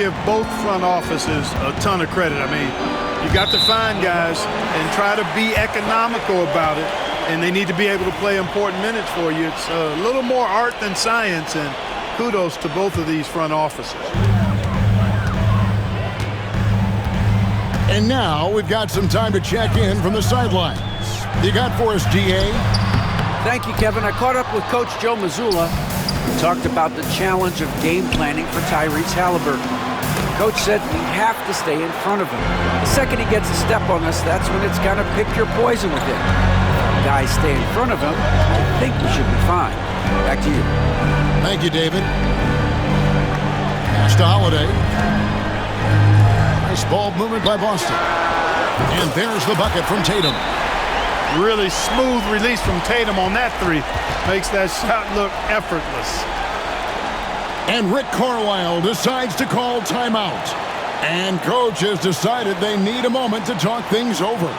give both front offices a ton of credit. I mean, you got to find guys and try to be economical about it, and they need to be able to play important minutes for you. It's a little more art than science, and kudos to both of these front offices. And now we've got some time to check in from the sidelines. You got for us, DA? Thank you, Kevin. I caught up with Coach Joe Mazzulla. We talked about the challenge of game planning for Tyrese Haliburton. Coach said we have to stay in front of him. The second he gets a step on us, that's when it's kind of pick your poison with him. If guys stay in front of him, I think we should be fine. Back to you. Thank you, David. Pass to Holiday. Nice ball movement by Boston. And there's the bucket from Tatum. Really smooth release from Tatum on that three. Makes that shot look effortless. And Rick Carlisle decides to call timeout. And coach has decided they need a moment to talk things over.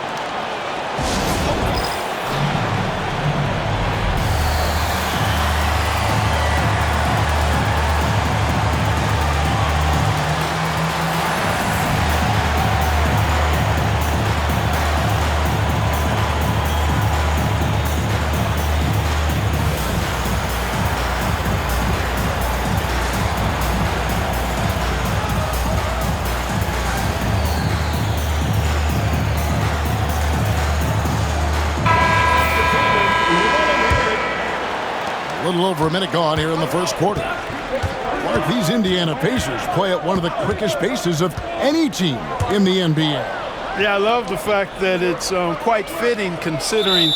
A little over a minute gone here in the first quarter. Mark, these Indiana Pacers play at one of the quickest paces of any team in the NBA. Yeah, I love the fact that it's quite fitting considering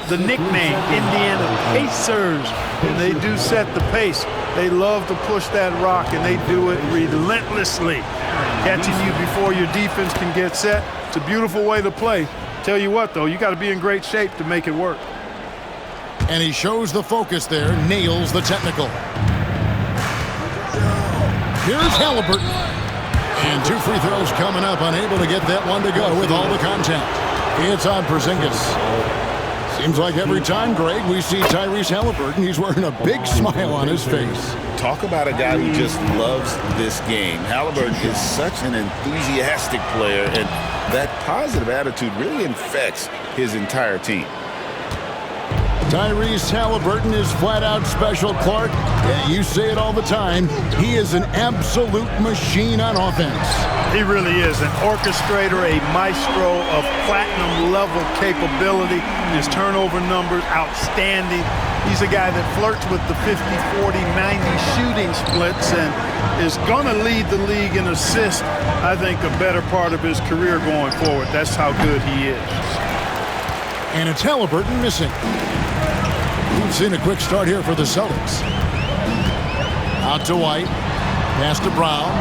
the nickname, Indiana Pacers. And they do set the pace. They love to push that rock, and they do it relentlessly. Catching you before your defense can get set. It's a beautiful way to play. Tell you what, though, you got to be in great shape to make it work. And he shows the focus there, nails the technical. Here's Haliburton. And 2 free throws coming up, unable to get that one to go with all the contact. It's on Porzingis. Seems like every time, Greg, we see Tyrese Haliburton, he's wearing a big smile on his face. Talk about a guy who just loves this game. Haliburton is such an enthusiastic player, and that positive attitude really infects his entire team. Tyrese Haliburton is flat-out special, Clark. Yeah, you say it all the time. He is an absolute machine on offense. He really is an orchestrator, a maestro of platinum-level capability. His turnover numbers, outstanding. He's a guy that flirts with the 50, 40, 90 shooting splits and is going to lead the league in assists, I think, a better part of his career going forward. That's how good he is. And it's Haliburton missing. We've seen a quick start here for the Celtics. Out to White. Pass to Brown.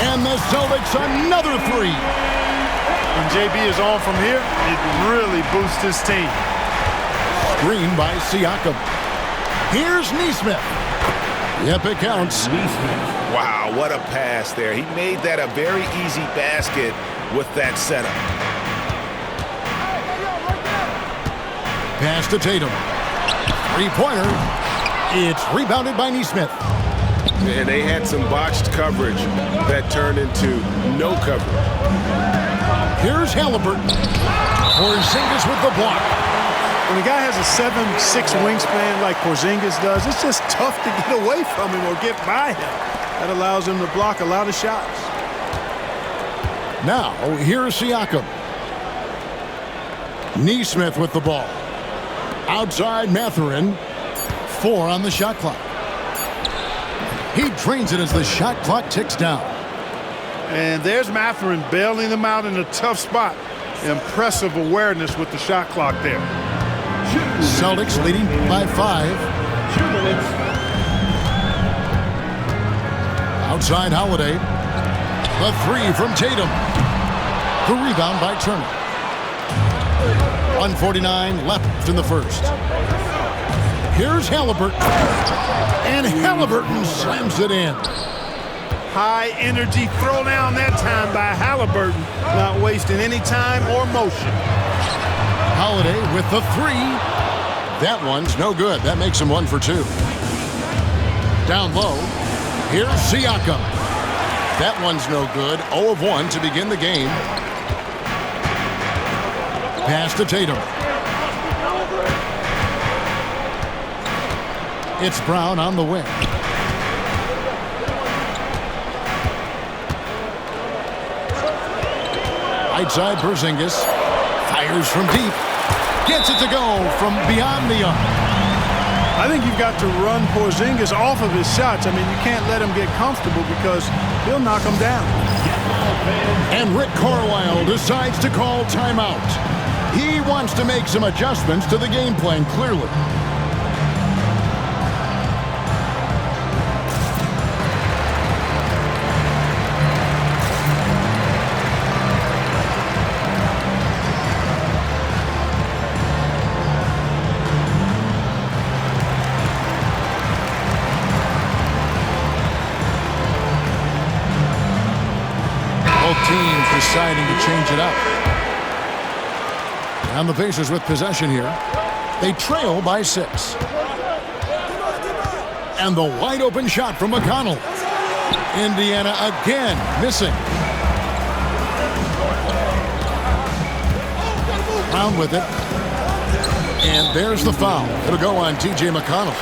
And the Celtics another three. When JB is on from here, it really boosts his team. Screen by Siakam. Here's Nesmith. Yep, it counts. Wow, what a pass there. He made that a very easy basket with that setup. Pass to Tatum. Three-pointer. It's rebounded by Nesmith. And they had some botched coverage that turned into no coverage. Here's Haliburton. Porzingis with the block. When a guy has a 7'6" wingspan like Porzingis does, it's just tough to get away from him or get by him. That allows him to block a lot of shots. Now, here's Siakam. Nesmith with the ball. Outside Mathurin. 4 on the shot clock. He drains it as the shot clock ticks down. And there's Mathurin bailing them out in a tough spot. Impressive awareness with the shot clock there. Celtics leading by 5. Outside Holiday. The 3 from Tatum. The rebound by Turner. 1:49 left in the first. Here's Haliburton. And Haliburton slams it in. High energy throw down that time by Haliburton. Not wasting any time or motion. Holiday with the 3. That one's no good. That makes him 1 for 2. Down low. Here's Siakam. That one's no good. 0 of 1 to begin the game. Pass to Tatum. It's Brown on the wing. Right side, Porzingis fires from deep. Gets it to go from beyond the arc. I think you've got to run Porzingis off of his shots. I mean, you can't let him get comfortable because he'll knock him down. And Rick Carlisle decides to call timeout. He wants to make some adjustments to the game plan, clearly. Teams deciding to change it up. And the Pacers with possession here. They trail by 6. And the wide open shot from McConnell. Indiana again missing. Brown with it. And there's the foul. It'll go on T.J. McConnell.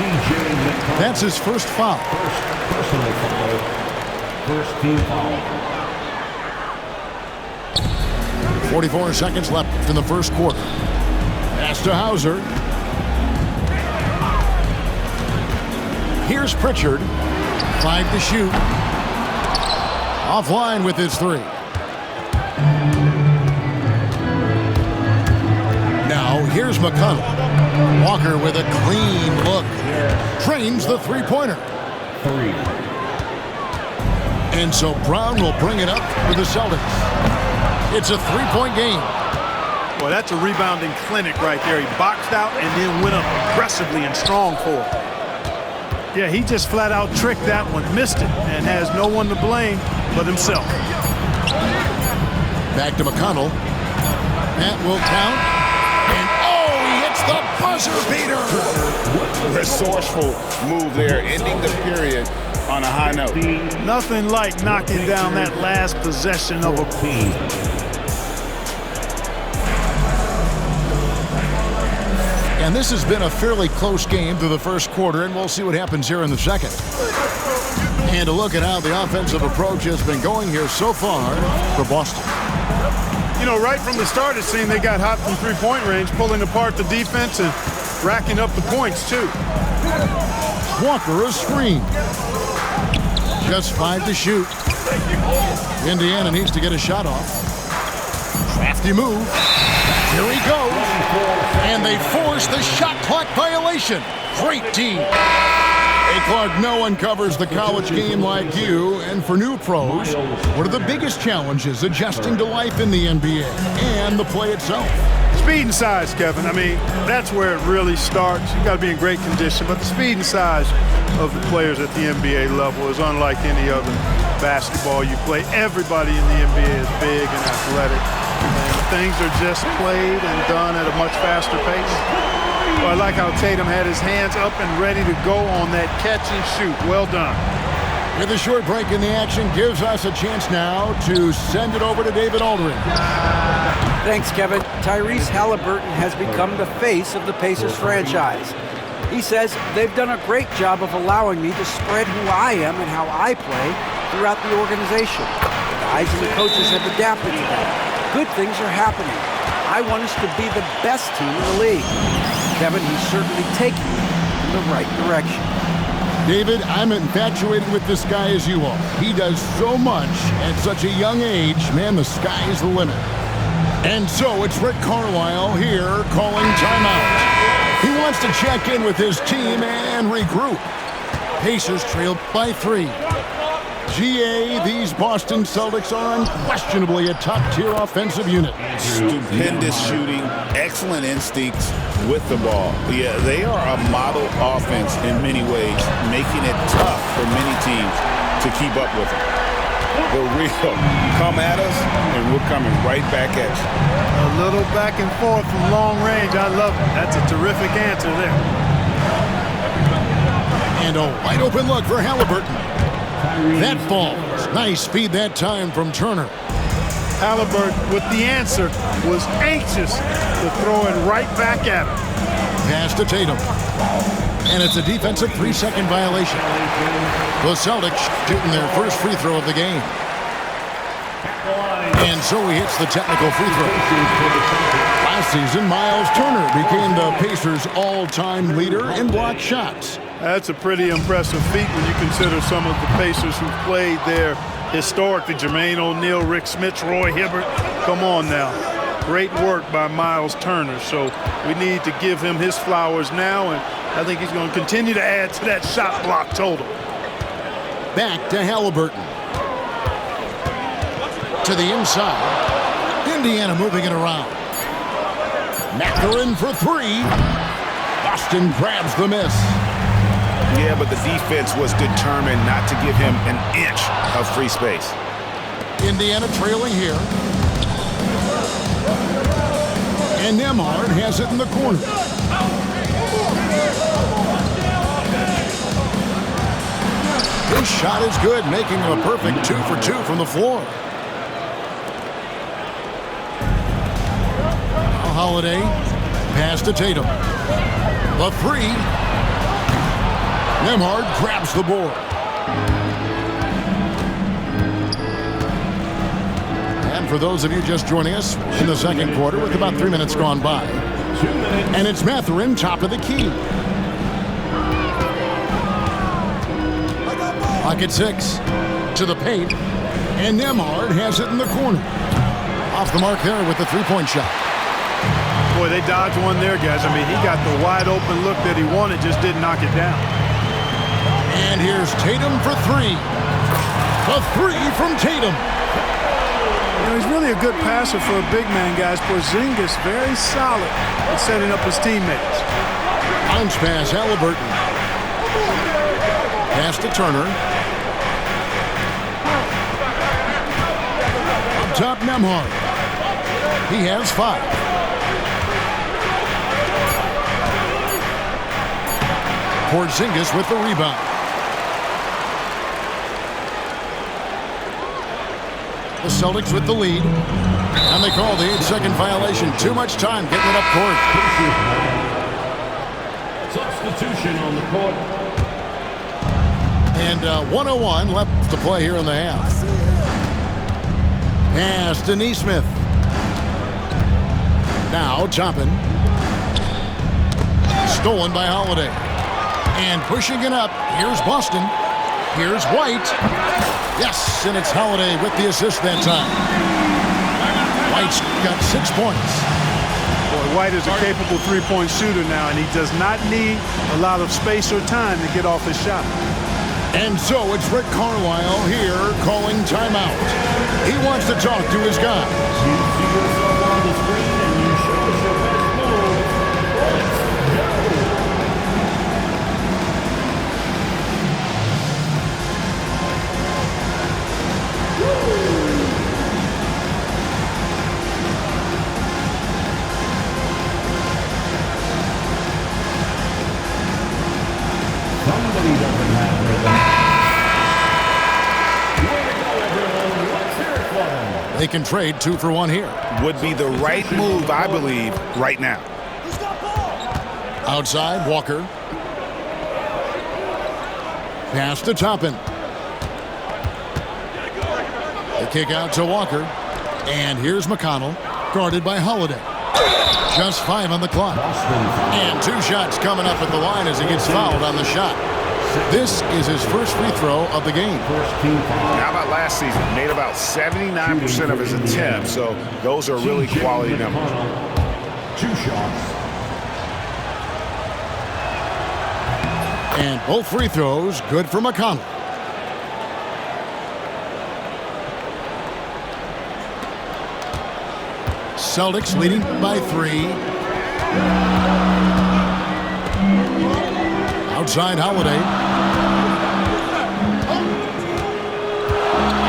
That's his first foul. Personal foul. First team foul. 44 seconds left in the first quarter. Pass to Hauser. Here's Pritchard. 5 to shoot. Offline with his 3. Now here's McConnell. Walker with a clean look. Trains the three-pointer. 3. And so Brown will bring it up for the Celtics. It's a 3-point game. Well, that's a rebounding clinic right there. He boxed out and then went up aggressively and strong for it. Yeah, he just flat out tricked that one, missed it, and has no one to blame but himself. Back to McConnell. That will count. And oh, he hits the buzzer beater. Resourceful move there, ending the period on a high note. Nothing like knocking down that last possession of a team. And this has been a fairly close game through the first quarter, and we'll see what happens here in the second. And to look at how the offensive approach has been going here so far for Boston. You know, right from the start, it seemed they got hot from three-point range, pulling apart the defense and racking up the points, too. Walker a screen. Just 5 to shoot. Indiana needs to get a shot off. Crafty move. Here he goes. And they force the shot clock violation. Great team. Hey, Clark, no one covers the college game like you. And for new pros, what are the biggest challenges adjusting to life in the NBA and the play itself? Speed and size, Kevin. I mean, that's where it really starts. You got to be in great condition, but the speed and size of the players at the NBA level is unlike any other basketball you play. Everybody in the NBA is big and athletic, and things are just played and done at a much faster pace. Well, I like how Tatum had his hands up and ready to go on that catch and shoot. Well done. With a short break in the action, gives us a chance now to send it over to David Aldridge. Thanks, Kevin. Tyrese Halliburton has become the face of the Pacers franchise. He says they've done a great job of allowing me to spread who I am and how I play throughout the organization. The guys and the coaches have adapted to that. Good things are happening. I want us to be the best team in the league. Kevin, he's certainly taking me in the right direction. David, I'm infatuated with this guy as you are. He does so much at such a young age. Man, the sky is the limit. And so it's Rick Carlisle here calling timeout. He wants to check in with his team and regroup. Pacers trailed by 3. GA, these Boston Celtics are unquestionably a top-tier offensive unit. Stupendous shooting, excellent instincts with the ball. Yeah, they are a model offense in many ways, making it tough for many teams to keep up with them. The real come at us, and we're coming right back at you. A little back and forth from long range. I love it. That's a terrific answer there. And a wide open look for Halliburton. That falls. Nice speed that time from Turner. Halliburton, with the answer, was anxious to throw it right back at him. Pass to Tatum. And it's a defensive 3-second violation. The Celtics shooting their first free throw of the game. And so he hits the technical free throw. Last season, Miles Turner became the Pacers' all-time leader in block shots. That's a pretty impressive feat when you consider some of the Pacers who played there historically. Jermaine O'Neal, Rick Smits, Roy Hibbert. Come on now. Great work by Miles Turner. So we need to give him his flowers now, and I think he's going to continue to add to that shot block total. Back to Halliburton. To the inside. Indiana moving it around. Mathurin for three. Boston grabs the miss. Yeah, but the defense was determined not to give him an inch of free space. Indiana trailing here. And Nembhard has it in the corner. His shot is good, making him a perfect 2 for 2 from the floor. Holiday, pass to Tatum. The three. Nembhard grabs the board. And for those of you just joining us in the second quarter with about 3 minutes gone by. And it's Mathurin, top of the key. Pocket 6 to the paint. And Nembhard has it in the corner. Off the mark there with the three-point shot. Boy, they dodged one there, guys. I mean, he got the wide open look that he wanted, just didn't knock it down. And here's Tatum for three. The three from Tatum. You know, he's really a good passer for a big man, guys. Porzingis very solid at setting up his teammates. Bounce pass, Halliburton. Pass to Turner. Up top, Nembhard. He has 5. Porzingis with the rebound. The Celtics with the lead. And they call the 8-second violation. Too much time getting it up court. Substitution on the court. And 1:01 left to play here in the half. Pass to Nesmith. Now Toppin. Stolen by Holiday. And pushing it up, here's Boston. Here's White. Yes, and it's Holiday with the assist that time. White's got 6 points. Boy, White is a capable three-point shooter now, and he does not need a lot of space or time to get off his shot. And so it's Rick Carlisle here calling timeout. He wants to talk to his guys. You see yourself on the screen and you show us your best move. Let's go. Somebody doesn't have rhythm. Way to go, everyone. Let's hear it for them. They can trade 2 for 1 here. Would be the right move, I believe, right now. Outside, Walker. Pass to Toppin. The kick out to Walker. And here's McConnell, guarded by Holiday. Just 5 on the clock. And 2 shots coming up at the line as he gets fouled on the shot. This is his first free throw of the game. How about last season? Made about 79% of his attempts, so those are really quality numbers. 2 shots. And both free throws good for McConnell. Celtics leading by 3. Outside, Holiday.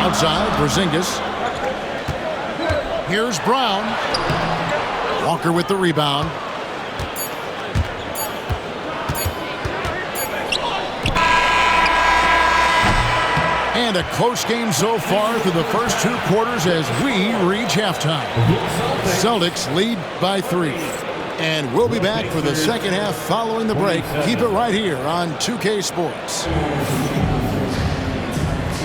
Outside, Porzingis. Here's Brown. Walker with the rebound. And a close game so far through the first 2 quarters as we reach halftime. Celtics lead by 3. And we'll be back for the second half following the break. Keep it right here on 2K Sports.